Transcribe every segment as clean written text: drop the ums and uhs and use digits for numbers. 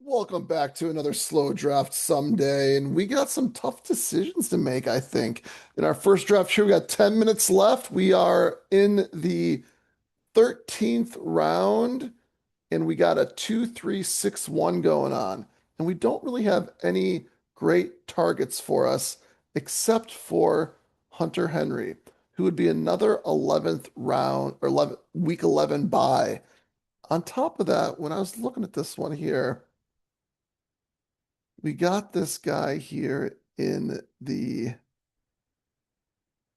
Welcome back to another slow draft someday, and we got some tough decisions to make, I think. In our first draft here, we got 10 minutes left. We are in the 13th round, and we got a 2-3-6-1 going on. And we don't really have any great targets for us except for Hunter Henry, who would be another 11th round or 11, week 11 buy. On top of that, when I was looking at this one here, we got this guy here in the,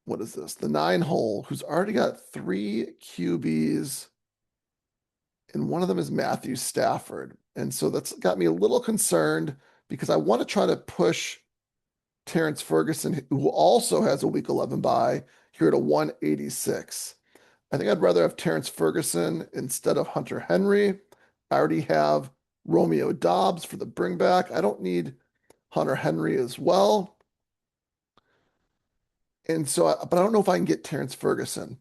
what is this? The 9 hole, who's already got 3 QBs, and one of them is Matthew Stafford. And so that's got me a little concerned because I want to try to push Terrence Ferguson, who also has a week 11 bye, here at a 186. I think I'd rather have Terrence Ferguson instead of Hunter Henry. I already have Romeo Dobbs for the bring back. I don't need Hunter Henry as well. And so, but I don't know if I can get Terrence Ferguson.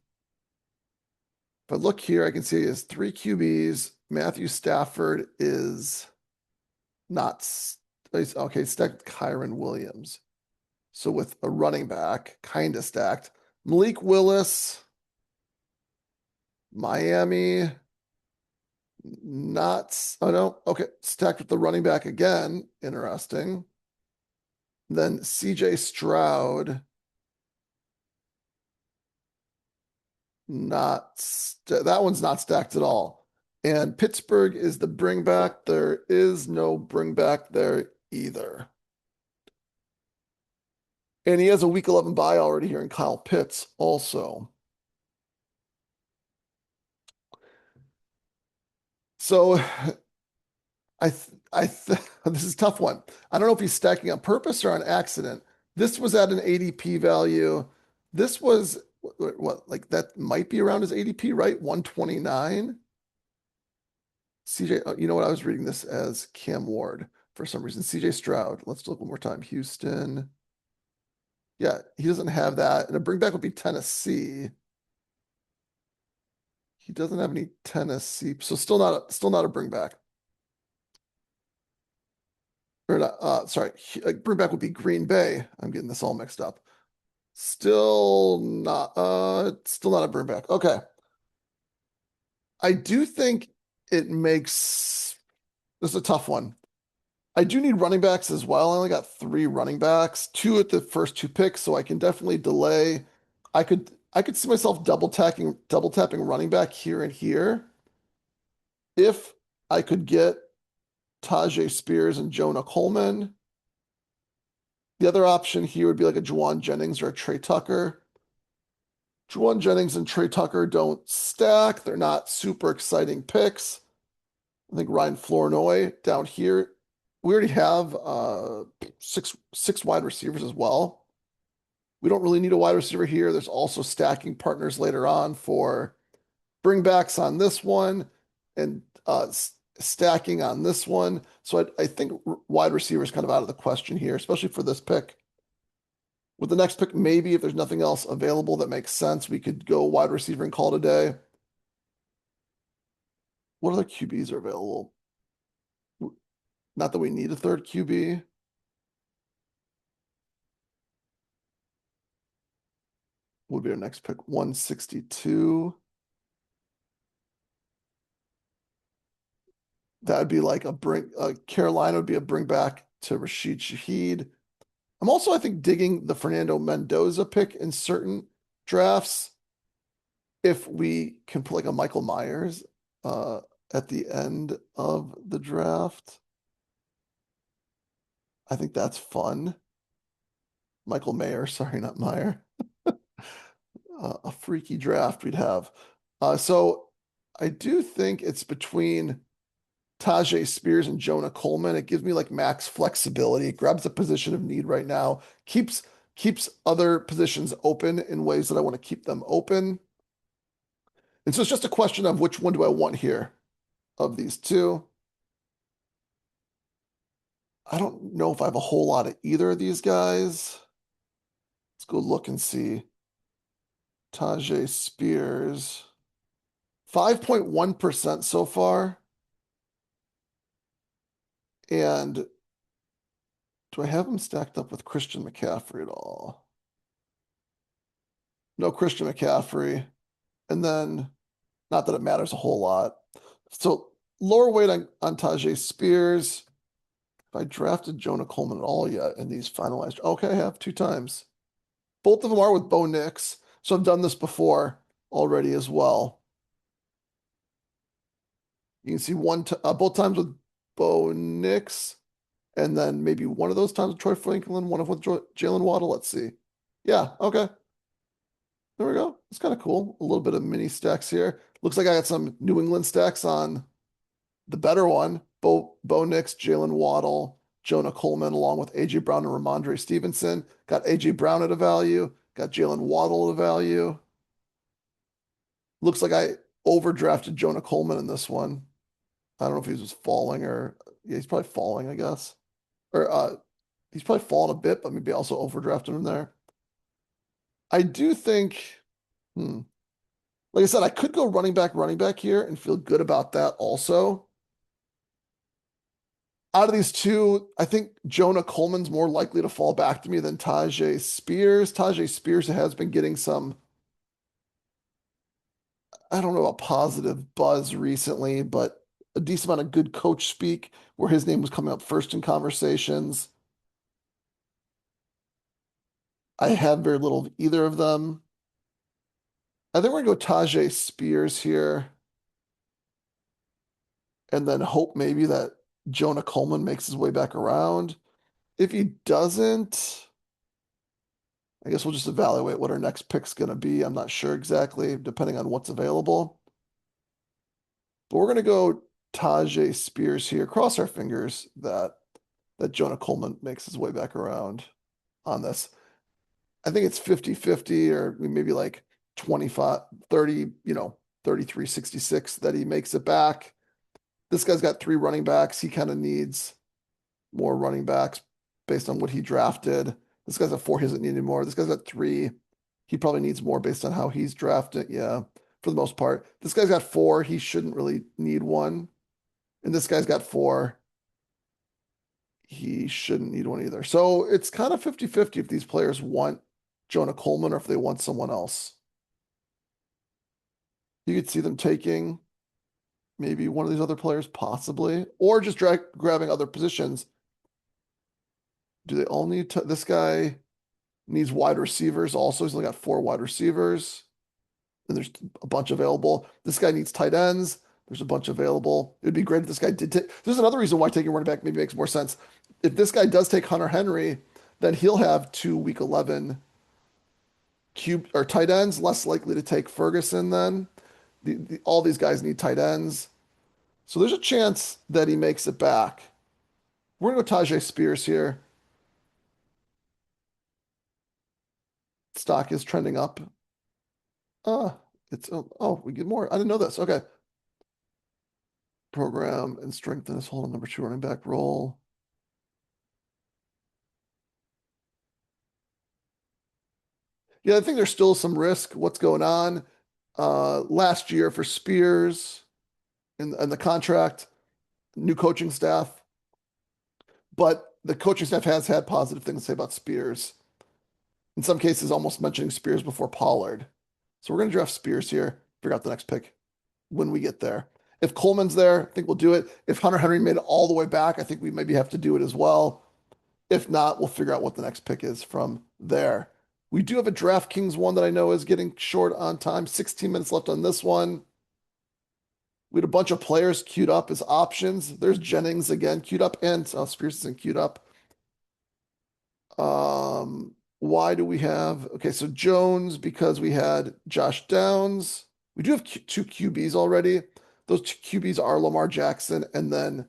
If I look here, I can see he has 3 QBs. Matthew Stafford is not, okay, stacked Kyron Williams. So with a running back, kind of stacked. Malik Willis, Miami, not, oh no, okay, stacked with the running back again. Interesting. Then CJ Stroud, that one's not stacked at all. And Pittsburgh is the bring back. There is no bring back there either. And he has a week 11 bye already here in Kyle Pitts also. So this is a tough one. I don't know if he's stacking on purpose or on accident. This was at an ADP value. This was what, like that might be around his ADP, right? 129. CJ, you know what? I was reading this as Cam Ward for some reason. CJ Stroud. Let's look one more time. Houston. Yeah, he doesn't have that. And a bring back would be Tennessee. He doesn't have any Tennessee, so still not a bring back. Or not, sorry, bring back would be Green Bay. I'm getting this all mixed up. Still not a bring back. Okay. I do think it makes this is a tough one. I do need running backs as well. I only got 3 running backs, 2 at the first 2 picks, so I can definitely delay. I could see myself double tapping running back here and here if I could get Tajay Spears and Jonah Coleman. The other option here would be like a Juwan Jennings or a Trey Tucker. Juwan Jennings and Trey Tucker don't stack. They're not super exciting picks. I think Ryan Flournoy down here. We already have six wide receivers as well. We don't really need a wide receiver here. There's also stacking partners later on for bringbacks on this one and stacking on this one. So I think wide receiver is kind of out of the question here, especially for this pick. With the next pick, maybe if there's nothing else available that makes sense, we could go wide receiver and call it a day. What other QBs are available? Not that we need a third QB. Would be our next pick, 162. That would be like Carolina would be a bring back to Rashid Shaheed. I'm also, I think, digging the Fernando Mendoza pick in certain drafts. If we can put like a Michael Myers uh, at the end of the draft, I think that's fun. Michael Mayer, sorry, not Meyer. A freaky draft we'd have. So I do think it's between Tajay Spears and Jonah Coleman. It gives me like max flexibility. It grabs a position of need right now, keeps other positions open in ways that I want to keep them open. And so it's just a question of which one do I want here of these two. I don't know if I have a whole lot of either of these guys. Let's go look and see. Tajay Spears, 5.1% so far. And do I have him stacked up with Christian McCaffrey at all? No Christian McCaffrey. And then, not that it matters a whole lot. So lower weight on Tajay Spears. If I drafted Jonah Coleman at all yet in these finalized, okay, I have 2 times. Both of them are with Bo Nix. So I've done this before already as well. You can see both times with Bo Nix, and then maybe one of those times with Troy Franklin, one of with Jalen Waddle. Let's see. Yeah, okay. There we go. It's kind of cool. A little bit of mini stacks here. Looks like I got some New England stacks on the better one. Bo Nix, Jalen Waddle, Jonah Coleman, along with AJ Brown and Ramondre Stevenson. Got AJ Brown at a value. Got Jalen Waddle at a value. Looks like I overdrafted Jonah Coleman in this one. I don't know if he was falling or yeah, he's probably falling, I guess. Or he's probably fallen a bit, but maybe also overdrafted him there. I do think, hmm, like I said, I could go running back here and feel good about that also. Out of these two, I think Jonah Coleman's more likely to fall back to me than Tajay Spears. Tajay Spears has been getting some, I don't know, a positive buzz recently, but a decent amount of good coach speak where his name was coming up first in conversations. I have very little of either of them. I think we're gonna go Tajay Spears here and then hope maybe that Jonah Coleman makes his way back around. If he doesn't, I guess we'll just evaluate what our next pick's gonna be. I'm not sure exactly, depending on what's available. But we're gonna go Tajay Spears here. Cross our fingers that Jonah Coleman makes his way back around on this. I think it's 50-50 or maybe like 25, 30, 33-66 that he makes it back. This guy's got 3 running backs. He kind of needs more running backs based on what he drafted. This guy's at 4. He doesn't need any more. This guy's got 3. He probably needs more based on how he's drafted. Yeah, for the most part. This guy's got 4. He shouldn't really need one. And this guy's got 4. He shouldn't need one either. So it's kind of 50-50 if these players want Jonah Coleman or if they want someone else. You could see them taking maybe one of these other players, possibly, or just grabbing other positions. Do they all need to? This guy needs wide receivers also. He's only got 4 wide receivers, and there's a bunch available. This guy needs tight ends. There's a bunch available. It'd be great if this guy did take. There's another reason why taking running back maybe makes more sense. If this guy does take Hunter Henry, then he'll have 2 week 11 cube or tight ends, less likely to take Ferguson then. All these guys need tight ends. So there's a chance that he makes it back. We're going to go Tajay Spears here. Stock is trending up. We get more. I didn't know this. Okay. Program and strengthen his hold on number 2 running back role. Yeah, I think there's still some risk. What's going on? Last year for Spears and the contract, new coaching staff, but the coaching staff has had positive things to say about Spears. In some cases, almost mentioning Spears before Pollard. So we're going to draft Spears here, figure out the next pick when we get there. If Coleman's there, I think we'll do it. If Hunter Henry made it all the way back, I think we maybe have to do it as well. If not, we'll figure out what the next pick is from there. We do have a DraftKings one that I know is getting short on time. 16 minutes left on this one. We had a bunch of players queued up as options. There's Jennings again, queued up, and Spears isn't queued up. Why do we have, okay, so Jones, because we had Josh Downs. We do have 2 QBs already. Those 2 QBs are Lamar Jackson and then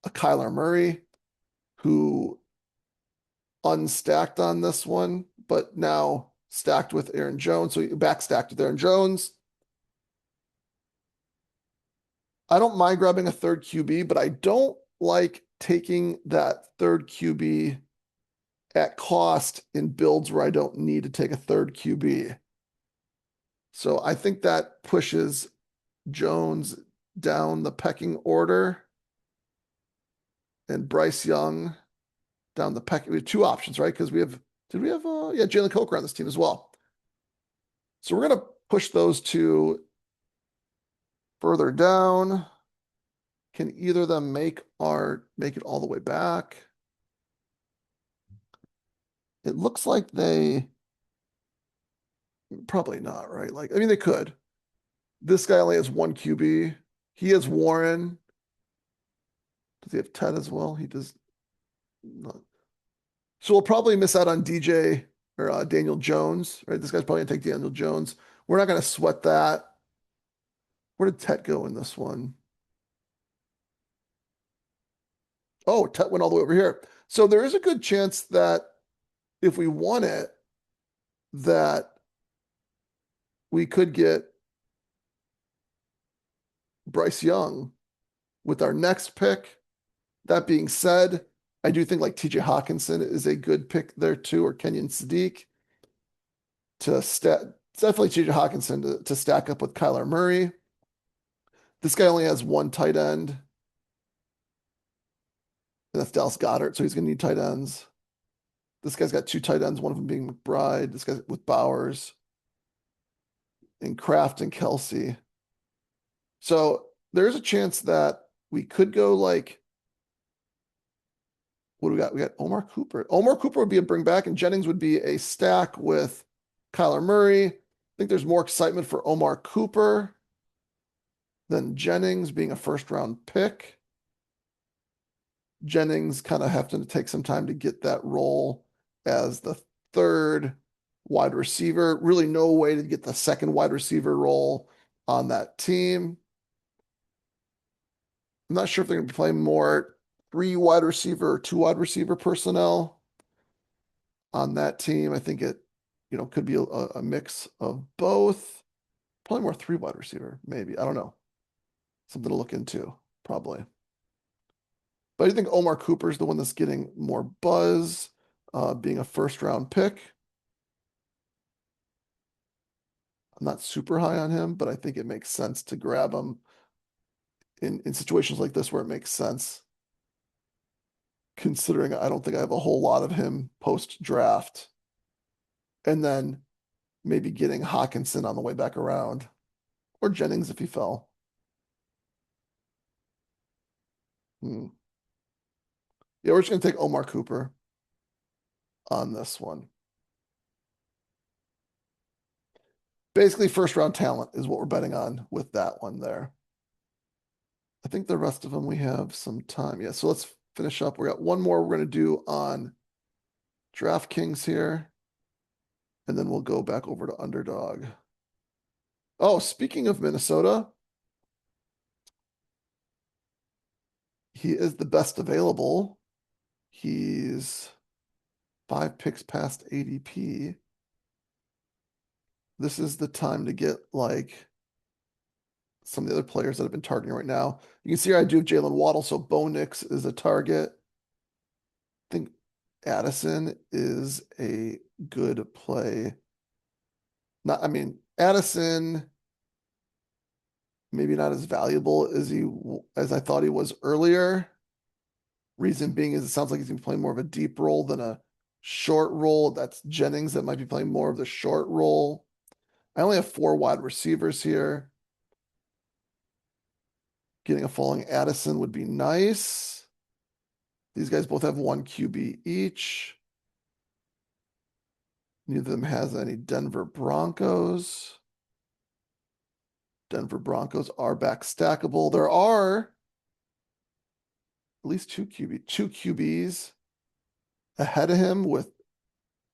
a Kyler Murray, who unstacked on this one, but now stacked with Aaron Jones. So back stacked with Aaron Jones. I don't mind grabbing a 3rd QB, but I don't like taking that 3rd QB at cost in builds where I don't need to take a 3rd QB. So I think that pushes Jones down the pecking order. and Bryce Young down the peck. We have two options, right? Because we have, did we have, yeah, Jalen Coker on this team as well. So we're going to push those two further down. Can either of them make it all the way back? It looks like they probably not, right? Like, I mean, they could. This guy only has one QB. He has Warren. Does he have Ted as well? He does not. So we'll probably miss out on DJ or Daniel Jones, right? This guy's probably gonna take Daniel Jones. We're not gonna sweat that. Where did Tet go in this one? Oh, Tet went all the way over here. So there is a good chance that if we want it, that we could get Bryce Young with our next pick. That being said, I do think like TJ Hawkinson is a good pick there too, or Kenyon Sadiq to definitely TJ Hawkinson to stack up with Kyler Murray. This guy only has one tight end, and that's Dallas Goedert, so he's going to need tight ends. This guy's got two tight ends, one of them being McBride. This guy's with Bowers and Kraft and Kelsey. So there's a chance that we could go like, what do we got? We got Omar Cooper. Omar Cooper would be a bring back, and Jennings would be a stack with Kyler Murray. I think there's more excitement for Omar Cooper than Jennings being a first round pick. Jennings kind of having to take some time to get that role as the third wide receiver. Really no way to get the second wide receiver role on that team. I'm not sure if they're going to be playing more three wide receiver or two wide receiver personnel on that team. I think it, could be a mix of both. Probably more three wide receiver, maybe. I don't know. Something to look into, probably. But I think Omar Cooper is the one that's getting more buzz, being a first round pick. I'm not super high on him, but I think it makes sense to grab him in situations like this where it makes sense, considering I don't think I have a whole lot of him post draft. And then maybe getting Hawkinson on the way back around, or Jennings if he fell. Yeah, we're just going to take Omar Cooper on this one. Basically, first round talent is what we're betting on with that one there. I think the rest of them we have some time. Yeah, so let's finish up. We got one more we're going to do on DraftKings here, and then we'll go back over to Underdog. Oh, speaking of Minnesota, he is the best available. He's 5 picks past ADP. This is the time to get like some of the other players that have been targeting right now. You can see here I do have Jalen Waddle, so Bo Nix is a target. I think Addison is a good play. Not, I mean, Addison maybe not as valuable as I thought he was earlier. Reason being is it sounds like he's going to be playing more of a deep role than a short role. That's Jennings that might be playing more of the short role. I only have 4 wide receivers here. Getting a falling Addison would be nice. These guys both have 1 QB each. Neither of them has any Denver Broncos. Denver Broncos are back stackable. There are at least 2 QBs ahead of him with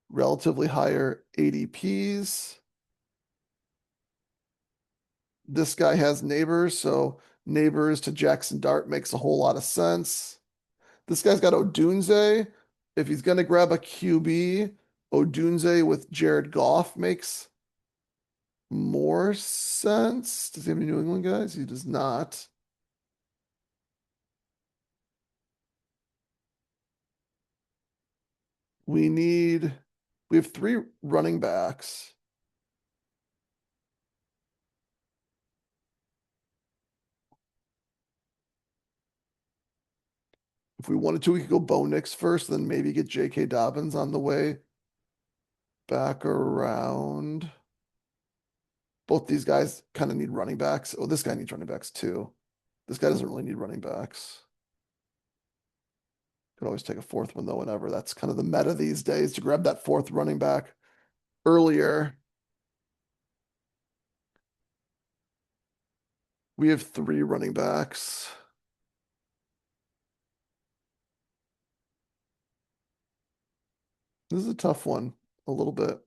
relatively higher ADPs. This guy has Neighbors, so Neighbors to Jackson Dart makes a whole lot of sense. This guy's got Odunze. If he's going to grab a QB, Odunze with Jared Goff makes more sense. Does he have any New England guys? He does not. We have 3 running backs. If we wanted to, we could go Bo Nix first, then maybe get J.K. Dobbins on the way back around. Both these guys kind of need running backs. Oh, this guy needs running backs too. This guy doesn't really need running backs. Could always take a fourth one though, whenever. That's kind of the meta these days to grab that fourth running back earlier. We have three running backs. This is a tough one, a little bit.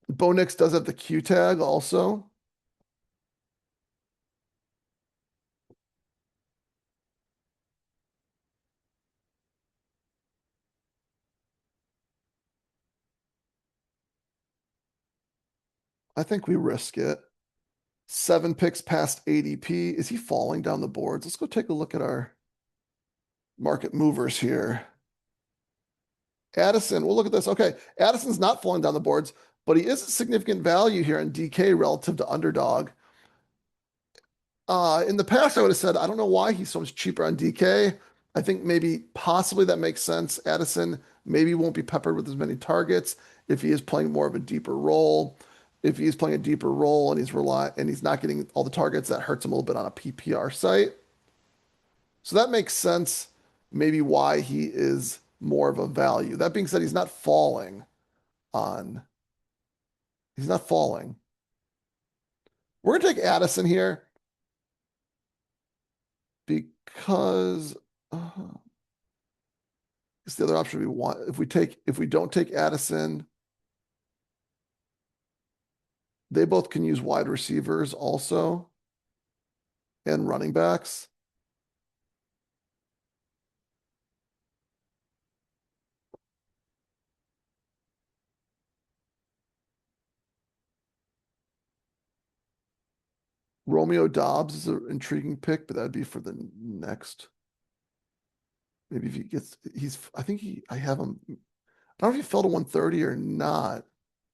Bo Nix does have the Q tag also. I think we risk it. 7 picks past ADP. Is he falling down the boards? Let's go take a look at our market movers here. Addison, we'll look at this. Okay, Addison's not falling down the boards, but he is a significant value here in DK relative to underdog. In the past, I would have said, I don't know why he's so much cheaper on DK. I think maybe possibly that makes sense. Addison maybe won't be peppered with as many targets if he is playing more of a deeper role. If he's playing a deeper role and he's not getting all the targets, that hurts him a little bit on a PPR site. So that makes sense, maybe why he is more of a value. That being said, he's not falling on. He's not falling. We're gonna take Addison here because it's the other option we want. If we don't take Addison, they both can use wide receivers also and running backs. Romeo Dobbs is an intriguing pick, but that'd be for the next. Maybe if he gets, I have him. I don't know if he fell to 130 or not.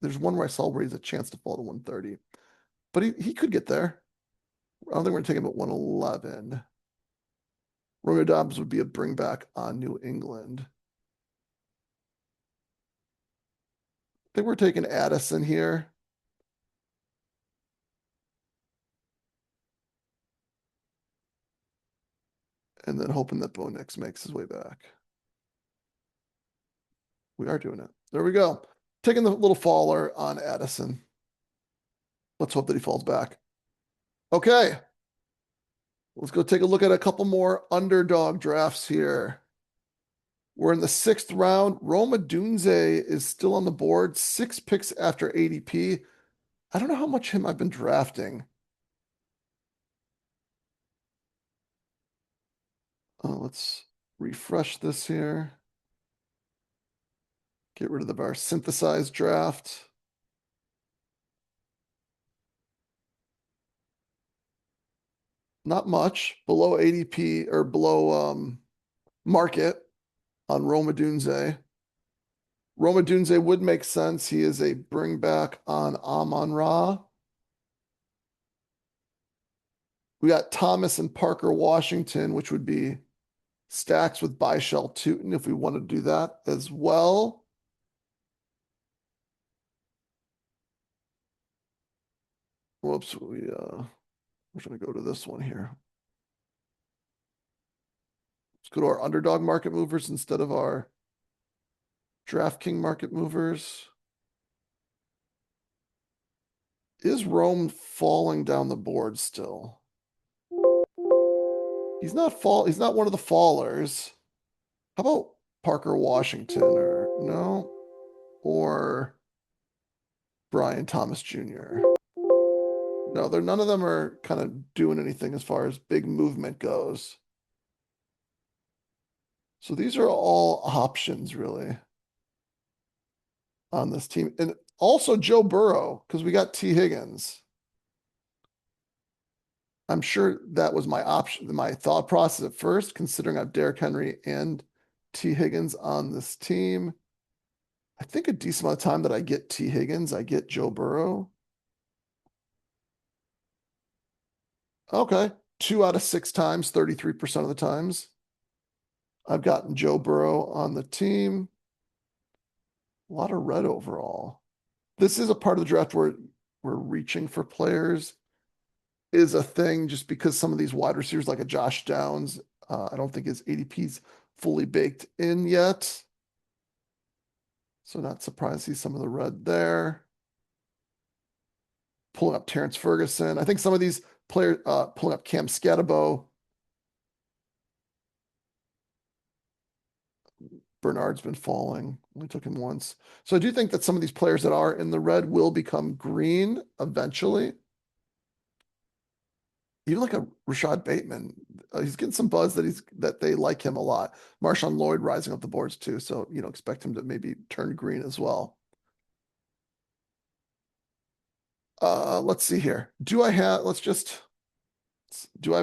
There's one where I saw where he's a chance to fall to 130, but he could get there. I don't think we're gonna take him at 111. Romeo Dobbs would be a bring back on New England. I think we're taking Addison here. And then hoping that Bo Nix makes his way back. We are doing it. There we go. Taking the little faller on Addison. Let's hope that he falls back. Okay. Let's go take a look at a couple more underdog drafts here. We're in the 6th round. Rome Odunze is still on the board. 6 picks after ADP. I don't know how much him I've been drafting. Let's refresh this here. Get rid of our synthesized draft. Not much. Below ADP or below market on Rome Odunze. Rome Odunze would make sense. He is a bring back on Amon-Ra. We got Thomas and Parker Washington, which would be stacks with Byshell Tootin if we want to do that as well. Whoops, we're going to go to this one here. Let's go to our underdog market movers instead of our DraftKings market movers. Is Rome falling down the board still? He's not one of the fallers. How about Parker Washington or no? Or Brian Thomas Jr. No, none of them are kind of doing anything as far as big movement goes. So these are all options really on this team. And also Joe Burrow, because we got T. Higgins. I'm sure that was my option, my thought process at first, considering I have Derrick Henry and T. Higgins on this team. I think a decent amount of time that I get T. Higgins, I get Joe Burrow. Okay. 2 out of 6 times, 33% of the times. I've gotten Joe Burrow on the team. A lot of red overall. This is a part of the draft where we're reaching for players is a thing just because some of these wide receivers, like a Josh Downs, I don't think his ADP's fully baked in yet. So not surprised to see some of the red there. Pulling up Terrence Ferguson. I think some of these players, pulling up Cam Scatabo. Bernard's been falling. Only took him once. So I do think that some of these players that are in the red will become green eventually. Even like a Rashad Bateman, he's getting some buzz that they like him a lot. Marshawn Lloyd rising up the boards too, so expect him to maybe turn green as well. Let's see here. Do I have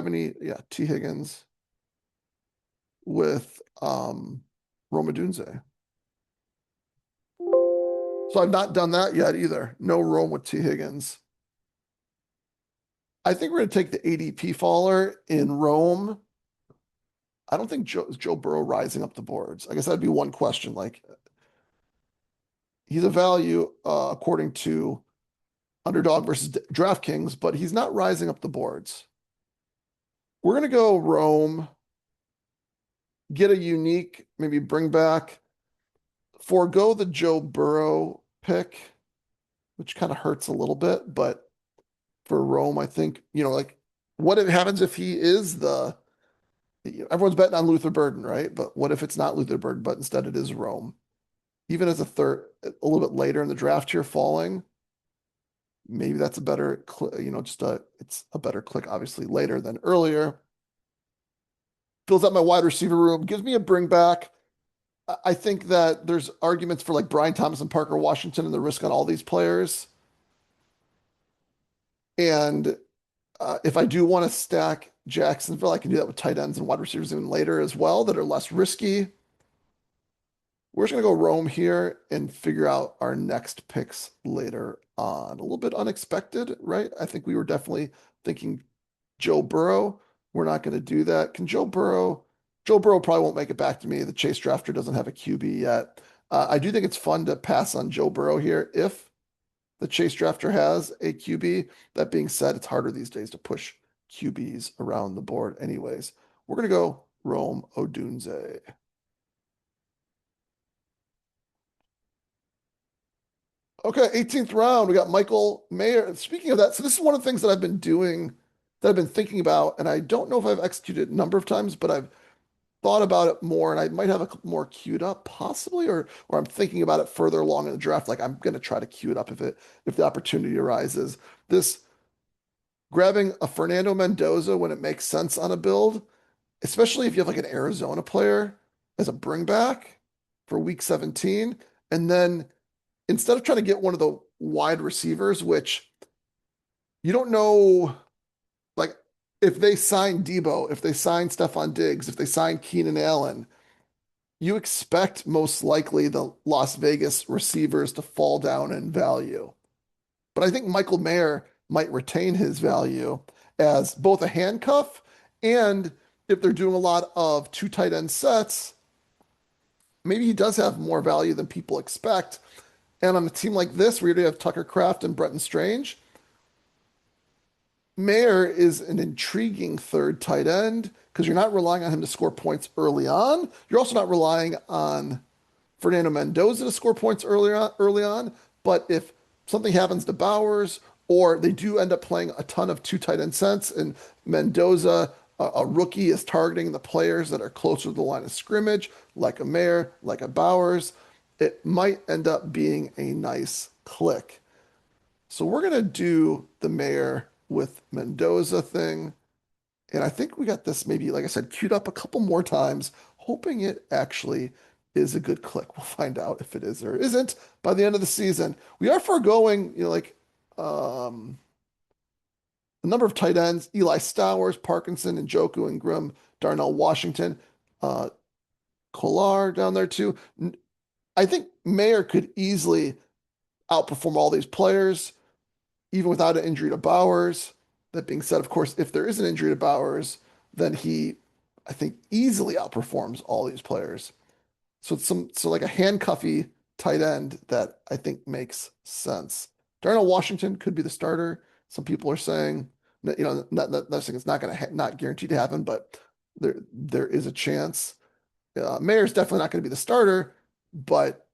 any? Yeah, T Higgins with Rome Odunze. So I've not done that yet either. No Rome with T Higgins. I think we're going to take the ADP faller in Rome. I don't think Joe Burrow rising up the boards. I guess that'd be one question. Like he's a value according to Underdog versus DraftKings, but he's not rising up the boards. We're going to go Rome, get a unique, maybe bring back, forego the Joe Burrow pick, which kind of hurts a little bit. But for Rome, I think, like what happens if he is everyone's betting on Luther Burden, right? But what if it's not Luther Burden, but instead it is Rome? Even as a little bit later in the draft here falling, maybe that's a better, it's a better click, obviously later than earlier. Fills out my wide receiver room, gives me a bring back. I think that there's arguments for like Brian Thomas and Parker Washington and the risk on all these players. And if I do want to stack Jacksonville, I can do that with tight ends and wide receivers even later as well that are less risky. We're just going to go Rome here and figure out our next picks later on. A little bit unexpected, right? I think we were definitely thinking Joe Burrow. We're not going to do that. Joe Burrow probably won't make it back to me. The Chase drafter doesn't have a QB yet. I do think it's fun to pass on Joe Burrow here if the Chase drafter has a QB. That being said, it's harder these days to push QBs around the board anyways. We're going to go Rome Odunze. Okay, 18th round, we got Michael Mayer. Speaking of that, so this is one of the things that I've been doing, that I've been thinking about, and I don't know if I've executed a number of times, but I've thought about it more, and I might have a couple more queued up, possibly, or I'm thinking about it further along in the draft. Like I'm going to try to queue it up if the opportunity arises. This grabbing a Fernando Mendoza when it makes sense on a build, especially if you have like an Arizona player as a bring back for week 17, and then instead of trying to get one of the wide receivers, which you don't know, like if they sign Debo, if they sign Stephon Diggs, if they sign Keenan Allen, you expect most likely the Las Vegas receivers to fall down in value. But I think Michael Mayer might retain his value as both a handcuff and if they're doing a lot of two tight end sets, maybe he does have more value than people expect. And on a team like this, where you have Tucker Kraft and Bretton Strange, Mayer is an intriguing third tight end because you're not relying on him to score points early on. You're also not relying on Fernando Mendoza to score points early on. But if something happens to Bowers, or they do end up playing a ton of two tight end sets, and Mendoza, a rookie, is targeting the players that are closer to the line of scrimmage, like a Mayer, like a Bowers, it might end up being a nice click. So we're going to do the Mayer with Mendoza thing. And I think we got this maybe, like I said, queued up a couple more times, hoping it actually is a good click. We'll find out if it is or isn't by the end of the season. We are foregoing, um, a number of tight ends, Eli Stowers, Parkinson, and Njoku, and Grimm, Darnell Washington, uh, Kolar down there too. I think Mayer could easily outperform all these players, even without an injury to Bowers. That being said, of course, if there is an injury to Bowers, then he I think easily outperforms all these players. So it's so like a handcuffy tight end that I think makes sense. Darnell Washington could be the starter. Some people are saying that, not saying it's not going to not guaranteed to happen, but there is a chance. Mayer's definitely not going to be the starter, but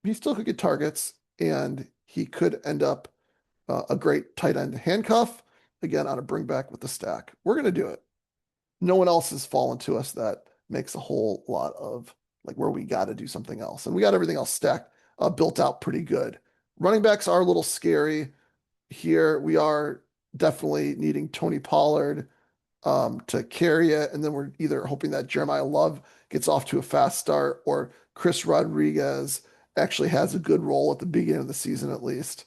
he still could get targets, and he could end up a great tight end handcuff again on a bring back with the stack. We're going to do it. No one else has fallen to us that makes a whole lot of like where we got to do something else. And we got everything else stacked, built out pretty good. Running backs are a little scary here. We are definitely needing Tony Pollard to carry it. And then we're either hoping that Jeremiah Love gets off to a fast start or Chris Rodriguez actually has a good role at the beginning of the season at least.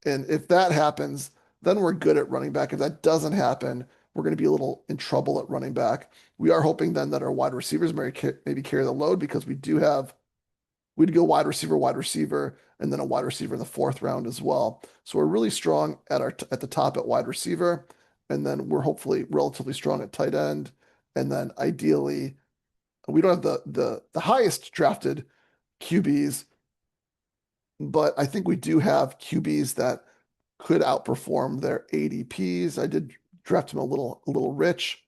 And if that happens, then we're good at running back. If that doesn't happen, we're going to be a little in trouble at running back. We are hoping then that our wide receivers maybe carry the load because we'd go wide receiver, and then a wide receiver in the fourth round as well. So we're really strong at the top at wide receiver, and then we're hopefully relatively strong at tight end, and then ideally we don't have the highest drafted QBs, but I think we do have QBs that could outperform their ADPs. I did draft him a little rich,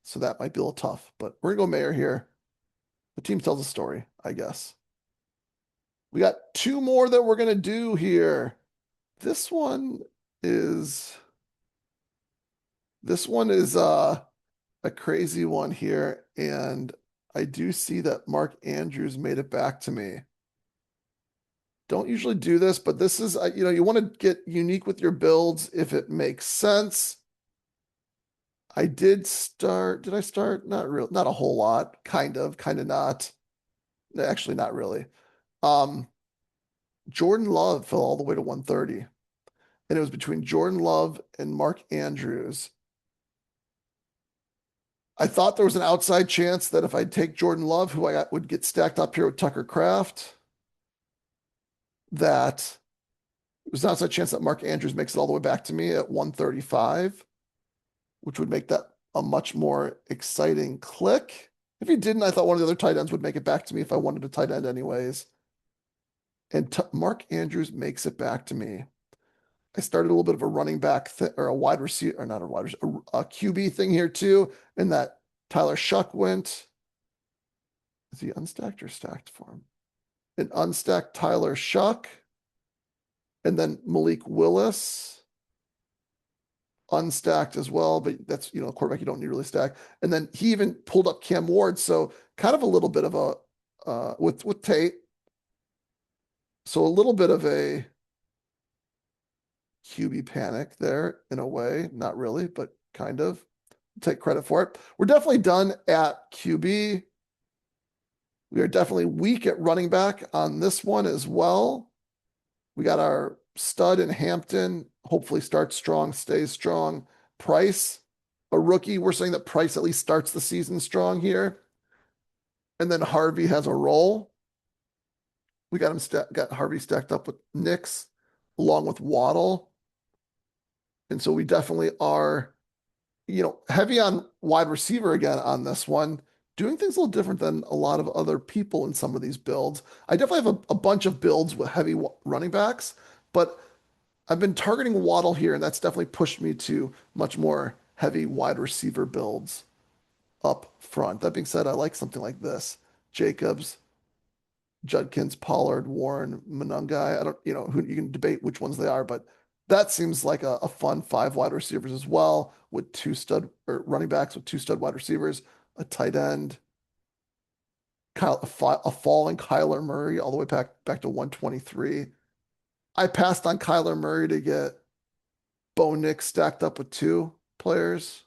so that might be a little tough. But we're gonna go Mayer here. The team tells a story, I guess. We got two more that we're gonna do here. This one is this one is a crazy one here, and I do see that Mark Andrews made it back to me. Don't usually do this, but this is you want to get unique with your builds if it makes sense. I did start. Did I start? Not real, not a whole lot. Kind of not. Actually, not really. Um, Jordan Love fell all the way to 130, and it was between Jordan Love and Mark Andrews. I thought there was an outside chance that if I take Jordan Love, who would get stacked up here with Tucker Kraft, that there's an outside chance that Mark Andrews makes it all the way back to me at 135, which would make that a much more exciting click. If he didn't, I thought one of the other tight ends would make it back to me if I wanted a tight end anyways. And Mark Andrews makes it back to me. I started a little bit of a running back or a wide receiver, or not a wide receiver, a QB thing here too. And that Tyler Shuck went. Is he unstacked or stacked for him? An unstacked Tyler Shuck. And then Malik Willis unstacked as well, but that's a quarterback you don't need really stack. And then he even pulled up Cam Ward, so kind of a little bit of a with Tate, so a little bit of a QB panic there in a way, not really, but kind of. Take credit for it. We're definitely done at QB. We are definitely weak at running back on this one as well. We got our stud in Hampton. Hopefully starts strong, stays strong. Price, a rookie. We're saying that Price at least starts the season strong here. And then Harvey has a role. We got got Harvey stacked up with Nix along with Waddle. And so we definitely are, heavy on wide receiver again on this one, doing things a little different than a lot of other people in some of these builds. I definitely have a bunch of builds with heavy running backs, but I've been targeting Waddle here, and that's definitely pushed me to much more heavy wide receiver builds up front. That being said, I like something like this. Jacobs, Judkins, Pollard, Warren, Monungai. I don't, who you can debate which ones they are, but that seems like a fun five wide receivers as well, with two stud or running backs with two stud wide receivers, a tight end, a falling Kyler Murray all the way back to 123. I passed on Kyler Murray to get Bo Nix stacked up with two players,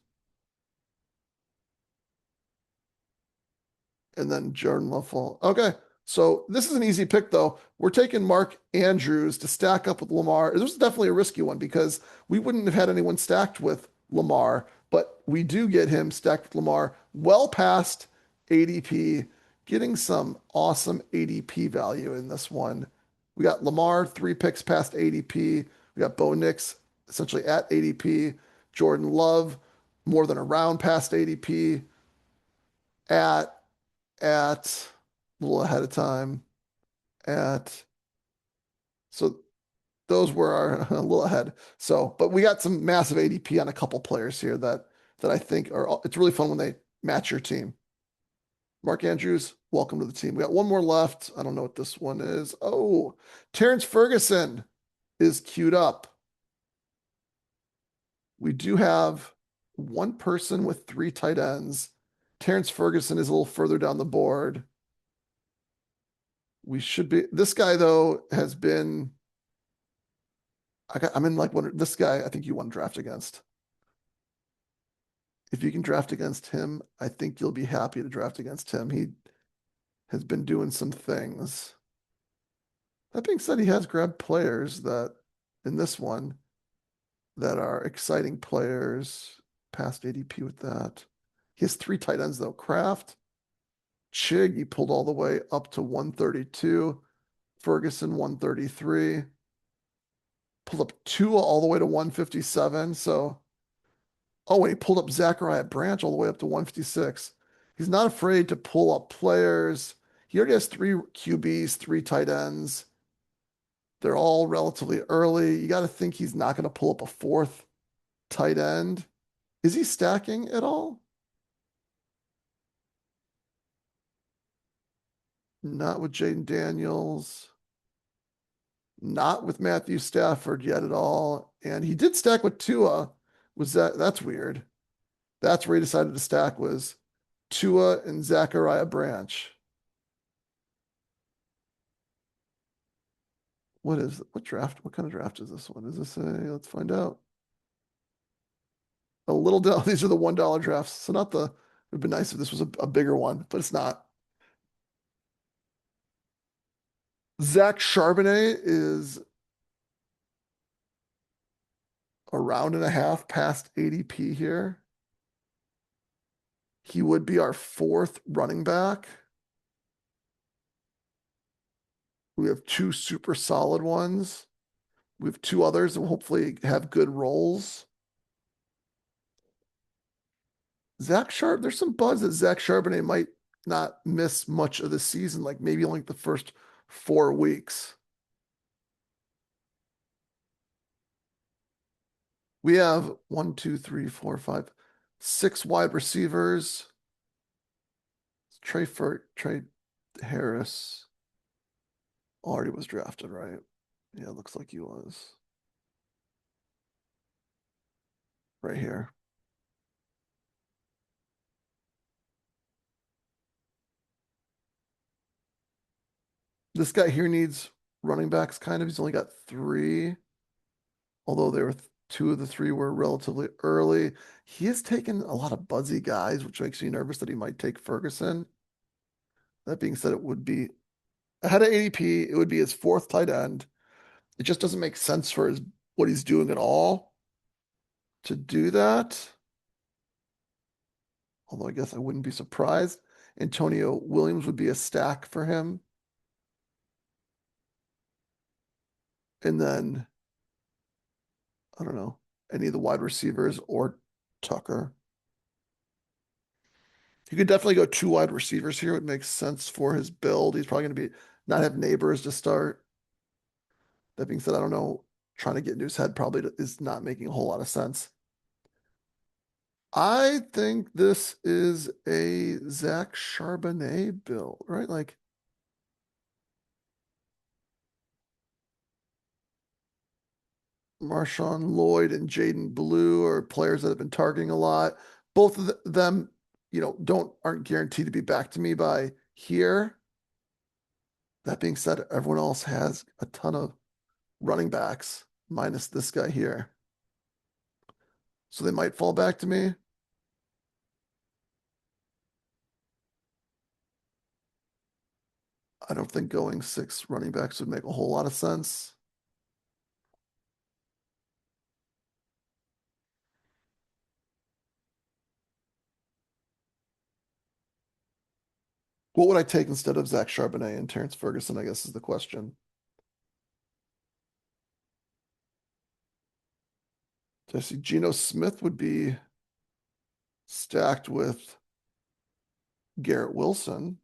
and then Jordan Love. Okay. So this is an easy pick, though. We're taking Mark Andrews to stack up with Lamar. This is definitely a risky one because we wouldn't have had anyone stacked with Lamar, but we do get him stacked with Lamar well past ADP, getting some awesome ADP value in this one. We got Lamar 3 picks past ADP. We got Bo Nix essentially at ADP. Jordan Love more than a round past ADP. at at a little ahead of time at so those were our a little ahead. So, but we got some massive ADP on a couple players here that I think are it's really fun when they match your team. Mark Andrews, welcome to the team. We got one more left. I don't know what this one is. Oh, Terrence Ferguson is queued up. We do have one person with three tight ends. Terrence Ferguson is a little further down the board. We should be. This guy though has been. I'm in like one. This guy, I think you want to draft against. If you can draft against him, I think you'll be happy to draft against him. He has been doing some things. That being said, he has grabbed players that in this one that are exciting players past ADP with that. He has three tight ends though. Kraft, Chig, he pulled all the way up to 132. Ferguson, 133. Pulled up Tua all the way to 157. So, oh, and he pulled up Zachariah Branch all the way up to 156. He's not afraid to pull up players. He already has three QBs, three tight ends. They're all relatively early. You got to think he's not going to pull up a fourth tight end. Is he stacking at all? Not with Jaden Daniels. Not with Matthew Stafford yet at all. And he did stack with Tua. That's weird. That's where he decided to stack was Tua and Zachariah Branch. What draft? What kind of draft is this one? Is this let's find out. A little down. These are the $1 drafts. So not the, it'd be nice if this was a bigger one, but it's not. Zach Charbonnet is a round and a half past ADP here. He would be our fourth running back. We have two super solid ones. We have two others that will hopefully have good roles. There's some buzz that Zach Charbonnet might not miss much of the season, like maybe only the first 4 weeks. We have 6 wide receivers. Trey Harris already was drafted, right? Yeah, looks like he was. Right here. This guy here needs running backs, kind of. He's only got 3, although two of the 3 were relatively early. He has taken a lot of buzzy guys, which makes me nervous that he might take Ferguson. That being said, it would be ahead of ADP. It would be his fourth tight end. It just doesn't make sense for what he's doing at all to do that. Although I guess I wouldn't be surprised. Antonio Williams would be a stack for him. And then, I don't know, any of the wide receivers or Tucker. You could definitely go 2 wide receivers here. It makes sense for his build. He's probably going to be not have Neighbors to start. That being said, I don't know. Trying to get into his head probably is not making a whole lot of sense. I think this is a Zach Charbonnet build, right? Like Marshawn Lloyd and Jaden Blue are players that have been targeting a lot. Both of them, aren't guaranteed to be back to me by here. That being said, everyone else has a ton of running backs, minus this guy here. So they might fall back to me. I don't think going 6 running backs would make a whole lot of sense. What would I take instead of Zach Charbonnet and Terrence Ferguson, I guess is the question. I see Geno Smith would be stacked with Garrett Wilson.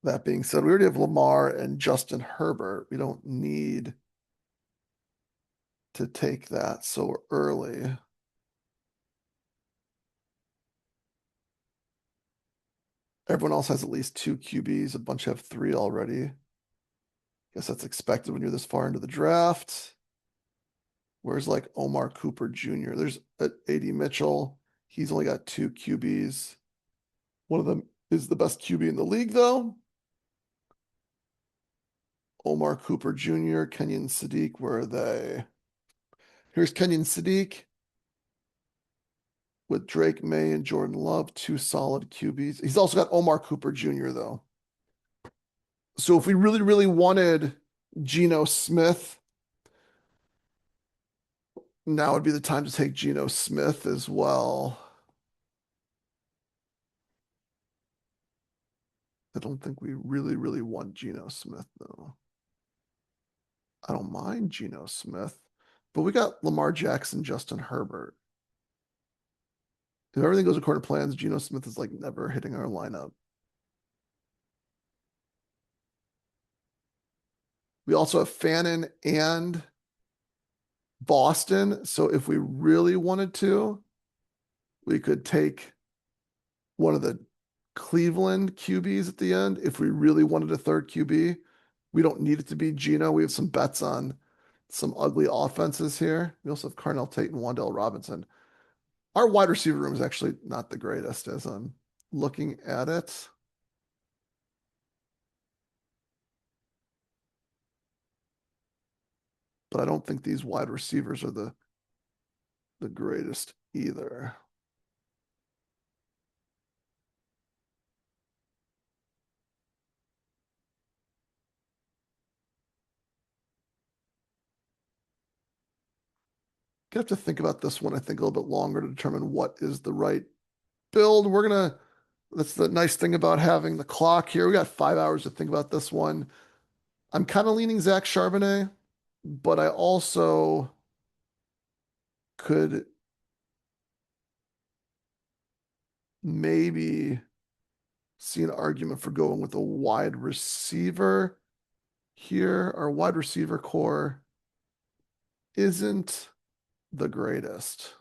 That being said, we already have Lamar and Justin Herbert. We don't need to take that so early. Everyone else has at least two QBs. A bunch have three already. Guess that's expected when you're this far into the draft. Where's like Omar Cooper Jr.? There's AD Mitchell. He's only got two QBs. One of them is the best QB in the league, though. Omar Cooper Jr., Kenyon Sadiq, where are they? Here's Kenyon Sadiq with Drake May and Jordan Love, two solid QBs. He's also got Omar Cooper Jr., though. So if we really, really wanted Geno Smith, now would be the time to take Geno Smith as well. I don't think we really, really want Geno Smith, though. I don't mind Geno Smith, but we got Lamar Jackson, Justin Herbert. If everything goes according to plans, Geno Smith is like never hitting our lineup. We also have Fannin and Boston. So if we really wanted to, we could take one of the Cleveland QBs at the end. If we really wanted a third QB, we don't need it to be Geno. We have some bets on some ugly offenses here. We also have Carnell Tate and Wan'Dale Robinson. Our wide receiver room is actually not the greatest as I'm looking at it. But I don't think these wide receivers are the greatest either. You have to think about this one, I think, a little bit longer to determine what is the right build. That's the nice thing about having the clock here. We got 5 hours to think about this one. I'm kind of leaning Zach Charbonnet, but I also could maybe see an argument for going with a wide receiver here. Our wide receiver core isn't the greatest.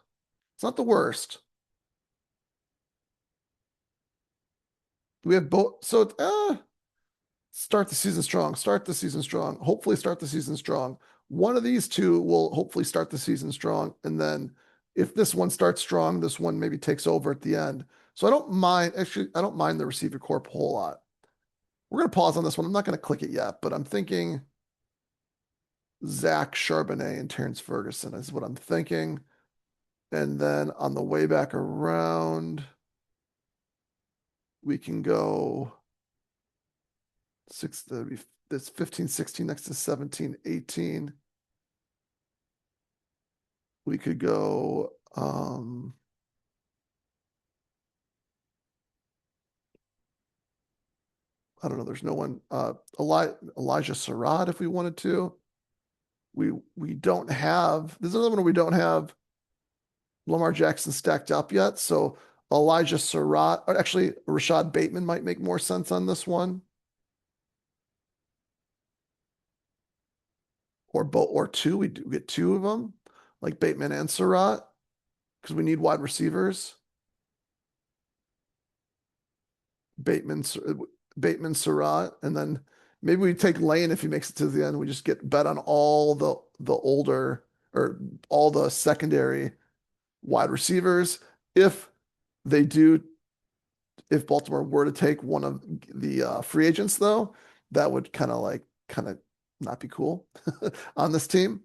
It's not the worst. We have both. So start the season strong. Start the season strong. Hopefully, start the season strong. One of these two will hopefully start the season strong, and then if this one starts strong, this one maybe takes over at the end. So I don't mind. Actually, I don't mind the receiver corp a whole lot. We're gonna pause on this one. I'm not gonna click it yet, but I'm thinking Zach Charbonnet and Terrence Ferguson is what I'm thinking. And then on the way back around, we can go that's 15, 16 next to 17, 18. We could go I don't know, there's no one Elijah Surratt if we wanted to. We don't have there's another one we don't have Lamar Jackson stacked up yet. So Elijah Surratt, or actually Rashad Bateman might make more sense on this one. Or two. We do get two of them, like Bateman and Surratt, because we need wide receivers. Bateman, Bateman, Surratt, and then maybe we take Lane if he makes it to the end. We just get bet on all the older or all the secondary wide receivers. If they do, if Baltimore were to take one of the free agents, though, that would kind of not be cool on this team.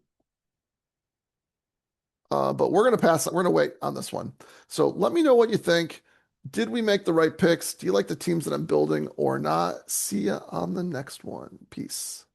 But we're gonna pass. We're gonna wait on this one. So let me know what you think. Did we make the right picks? Do you like the teams that I'm building or not? See ya on the next one. Peace.